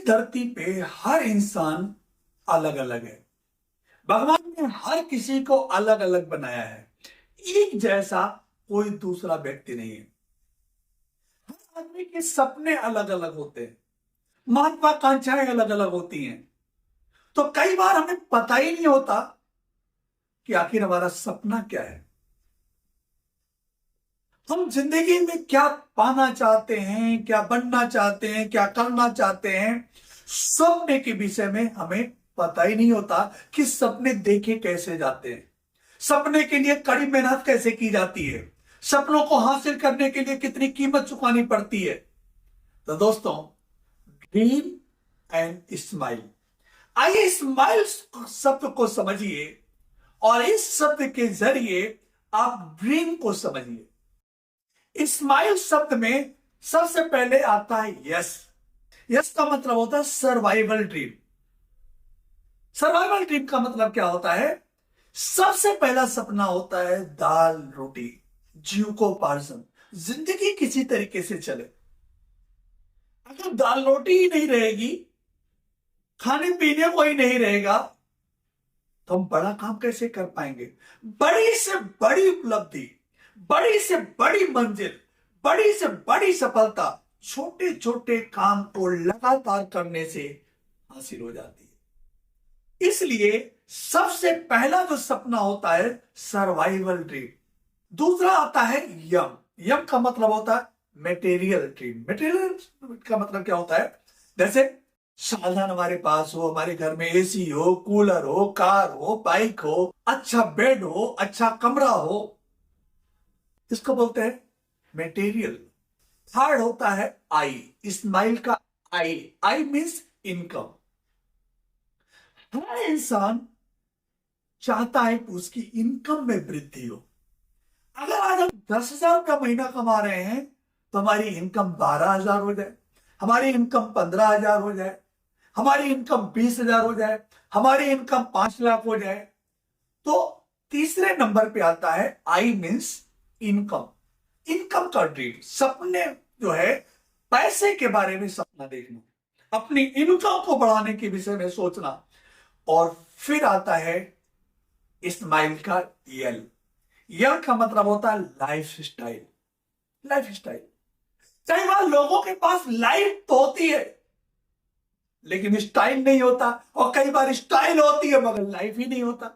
धरती पे हर इंसान अलग अलग है। भगवान ने हर किसी को अलग अलग बनाया है। एक जैसा कोई दूसरा व्यक्ति नहीं है। हर आदमी के सपने अलग अलग होते हैं, महत्वाकांक्षाएं अलग अलग होती हैं। तो कई बार हमें पता ही नहीं होता कि आखिर हमारा सपना क्या है। हम जिंदगी में क्या पाना चाहते हैं, क्या बनना चाहते हैं, क्या करना चाहते हैं, सपने के विषय में हमें पता ही नहीं होता कि सपने देखे कैसे जाते हैं, सपने के लिए कड़ी मेहनत कैसे की जाती है, सपनों को हासिल करने के लिए कितनी कीमत चुकानी पड़ती है। तो दोस्तों, ड्रीम एंड स्माइल, आइए स्माइल शब्द को समझिए और इस शब्द के जरिए आप ड्रीम को समझिए। स्माइल शब्द में सबसे पहले आता है यस। यस का मतलब होता है सर्वाइवल ड्रीम। सर्वाइवल ड्रीम का मतलब क्या होता है? सबसे पहला सपना होता है दाल रोटी, जीविकोपार्जन, जिंदगी किसी तरीके से चले। अगर दाल रोटी ही नहीं रहेगी, खाने पीने को ही नहीं रहेगा, तो हम बड़ा काम कैसे कर पाएंगे? बड़ी से बड़ी उपलब्धि, बड़ी से बड़ी मंजिल, बड़ी से बड़ी सफलता छोटे छोटे काम को लगातार करने से हासिल हो जाती है। इसलिए सबसे पहला जो सपना होता है सर्वाइवल ड्रीम। दूसरा आता है यम। यम का मतलब होता है मेटेरियल ड्रीम। मेटेरियल का मतलब क्या होता है? जैसे साधन हमारे पास हो, हमारे घर में एसी हो, कूलर हो, कार हो, बाइक हो, अच्छा बेड हो, अच्छा कमरा हो, इसको बोलते हैं मेटेरियल। थर्ड होता है आई। स्माइल का आई, आई मीन्स इनकम। हर इंसान चाहता है कि उसकी इनकम में वृद्धि हो। अगर आज हम 10,000 का महीना कमा रहे हैं तो हमारी इनकम 12,000 हो जाए, हमारी इनकम 15,000 हो जाए, हमारी इनकम 20,000 हो जाए, हमारी इनकम 5 लाख हो जाए। तो तीसरे नंबर पे आता है आई मीन्स इनकम। इनकम का ड्रीम, सपने जो है पैसे के बारे में सपना देखना, अपनी इनकम को बढ़ाने के विषय में सोचना। और फिर आता है स्माइल का यल। यल का मतलब होता है लाइफ स्टाइल। लाइफ स्टाइल, कई बार लोगों के पास लाइफ तो होती है लेकिन स्टाइल नहीं होता, और कई बार स्टाइल होती है मगर लाइफ ही नहीं होता।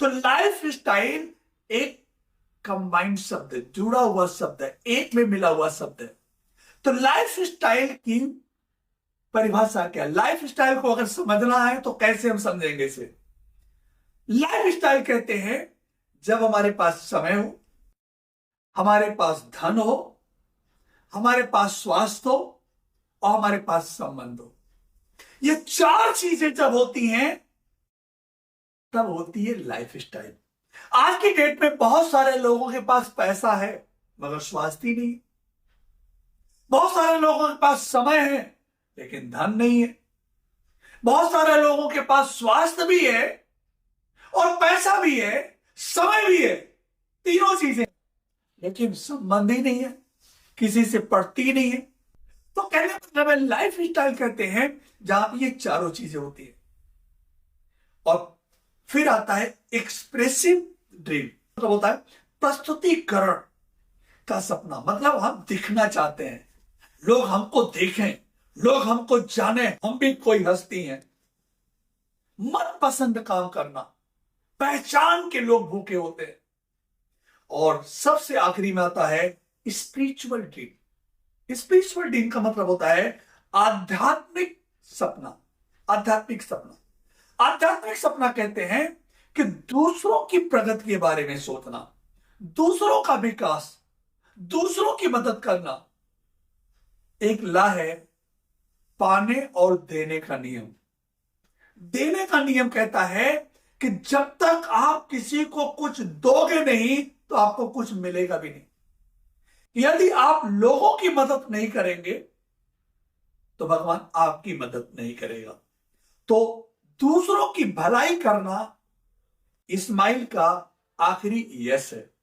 तो लाइफ स्टाइल एक कंबाइंड शब्द है, जुड़ा हुआ शब्द है, एक में मिला हुआ शब्द है। तो लाइफ स्टाइल की परिभाषा क्या? लाइफ स्टाइल को अगर समझना है तो कैसे हम समझेंगे इसे? लाइफ स्टाइल कहते हैं जब हमारे पास समय हो, हमारे पास धन हो, हमारे पास स्वास्थ्य हो और हमारे पास संबंध हो। ये चार चीजें जब होती हैं तब होती है लाइफ स्टाइल। आज की डेट में बहुत सारे लोगों के पास पैसा है मगर स्वास्थ्य ही नहीं। बहुत सारे लोगों के पास समय है लेकिन धन नहीं है। बहुत सारे लोगों के पास स्वास्थ्य भी है और पैसा भी है, समय भी है, तीनों चीजें, लेकिन संबंध ही नहीं है, किसी से पड़ती नहीं है। तो कहने का मतलब है लाइफ स्टाइल कहते हैं जहां पे ये चारों चीजें होती है। और फिर आता है एक्सप्रेसिव ड्रीम, मतलब होता है प्रस्तुतिकरण का सपना। मतलब हम दिखना चाहते हैं, लोग हमको देखें, लोग हमको जाने, हम भी कोई हस्ती हैं। मन पसंद काम करना, पहचान के लोग भूखे होते हैं। और सबसे आखिरी में आता है स्पिरिचुअल ड्रीम। स्पिरिचुअल ड्रीम का मतलब होता है आध्यात्मिक सपना। आध्यात्मिक सपना, आध्यात्मिक सपना कहते हैं कि दूसरों की प्रगति के बारे में सोचना, दूसरों का विकास, दूसरों की मदद करना। एक ला है पाने और देने का नियम। देने का नियम कहता है कि जब तक आप किसी को कुछ दोगे नहीं तो आपको कुछ मिलेगा भी नहीं। यदि आप लोगों की मदद नहीं करेंगे तो भगवान आपकी मदद नहीं करेगा। तो दूसरों की भलाई करना स्माइल का आखिरी यस है।